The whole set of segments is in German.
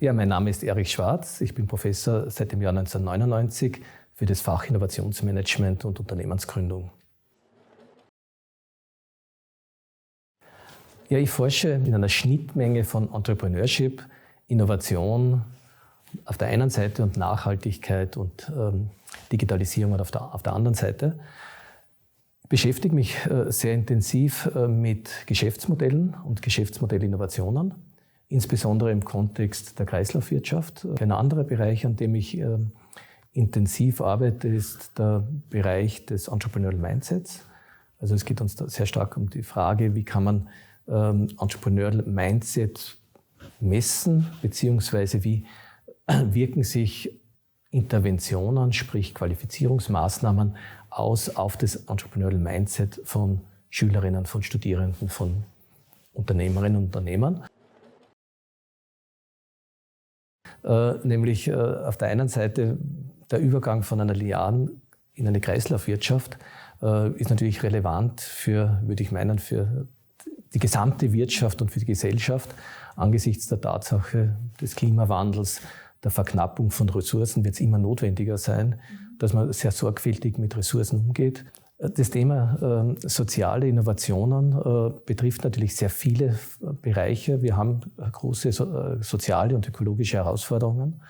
Ja, mein Name ist Erich Schwarz. Ich bin Professor seit dem Jahr 1999 für das Fach Innovationsmanagement und Unternehmensgründung. Ja, ich forsche in einer Schnittmenge von Entrepreneurship, Innovation auf der einen Seite und Nachhaltigkeit und Digitalisierung auf der anderen Seite. Ich beschäftige mich sehr intensiv mit Geschäftsmodellen und Geschäftsmodellinnovationen, insbesondere im Kontext der Kreislaufwirtschaft. Ein anderer Bereich, an dem ich intensiv arbeite, ist der Bereich des Entrepreneurial Mindsets. Also es geht uns da sehr stark um die Frage, wie kann man Entrepreneurial Mindset messen, beziehungsweise wie wirken sich Interventionen, sprich Qualifizierungsmaßnahmen aus auf das Entrepreneurial Mindset von Schülerinnen, von Studierenden, von Unternehmerinnen und Unternehmern. Nämlich auf der einen Seite der Übergang von einer linearen in eine Kreislaufwirtschaft ist natürlich relevant für, würde ich meinen, für die gesamte Wirtschaft und für die Gesellschaft. Angesichts der Tatsache des Klimawandels, der Verknappung von Ressourcen wird es immer notwendiger sein, dass man sehr sorgfältig mit Ressourcen umgeht. Das Thema soziale Innovationen betrifft natürlich sehr viele Bereiche. Wir haben große soziale und ökologische Herausforderungen.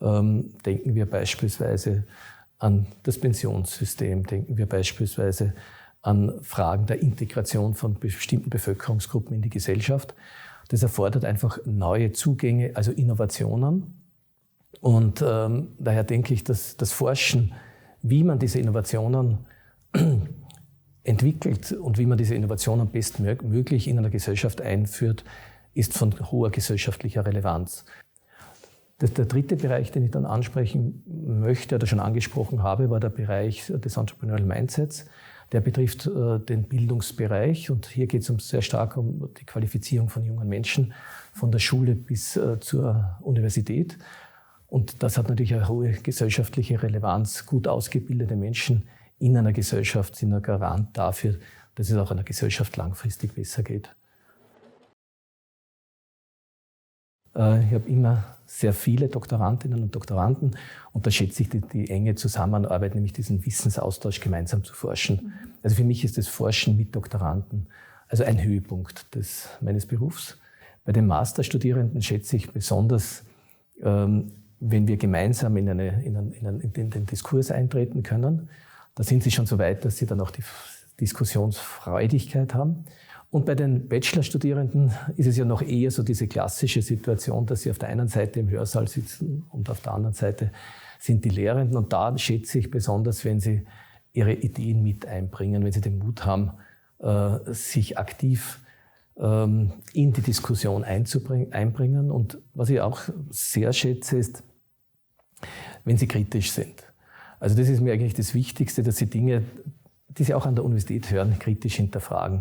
Denken wir beispielsweise an das Pensionssystem, denken wir beispielsweise an Fragen der Integration von bestimmten Bevölkerungsgruppen in die Gesellschaft. Das erfordert einfach neue Zugänge, also Innovationen. Und daher denke ich, dass das Forschen, wie man diese Innovationen entwickelt und wie man diese Innovationen bestmöglich in einer Gesellschaft einführt, ist von hoher gesellschaftlicher Relevanz. Der dritte Bereich, den ich dann ansprechen möchte oder schon angesprochen habe, war der Bereich des Entrepreneurial Mindsets. Der betrifft den Bildungsbereich und hier geht es sehr stark um die Qualifizierung von jungen Menschen von der Schule bis zur Universität. Und das hat natürlich eine hohe gesellschaftliche Relevanz. Gut ausgebildete Menschen in einer Gesellschaft sind ein Garant dafür, dass es auch einer Gesellschaft langfristig besser geht. Ich habe immer sehr viele Doktorandinnen und Doktoranden und da schätze ich die enge Zusammenarbeit, nämlich diesen Wissensaustausch gemeinsam zu forschen. Also für mich ist das Forschen mit Doktoranden also ein Höhepunkt meines Berufs. Bei den Masterstudierenden schätze ich besonders, wenn wir gemeinsam in den Diskurs eintreten können. Da sind sie schon so weit, dass sie dann auch die Diskussionsfreudigkeit haben. Und bei den Bachelorstudierenden ist es ja noch eher so diese klassische Situation, dass sie auf der einen Seite im Hörsaal sitzen und auf der anderen Seite sind die Lehrenden. Und da schätze ich besonders, wenn sie ihre Ideen mit einbringen, wenn sie den Mut haben, sich aktiv in die Diskussion einbringen. Und was ich auch sehr schätze, ist, wenn sie kritisch sind. Also das ist mir eigentlich das Wichtigste, dass sie Dinge, die sie auch an der Universität hören, kritisch hinterfragen.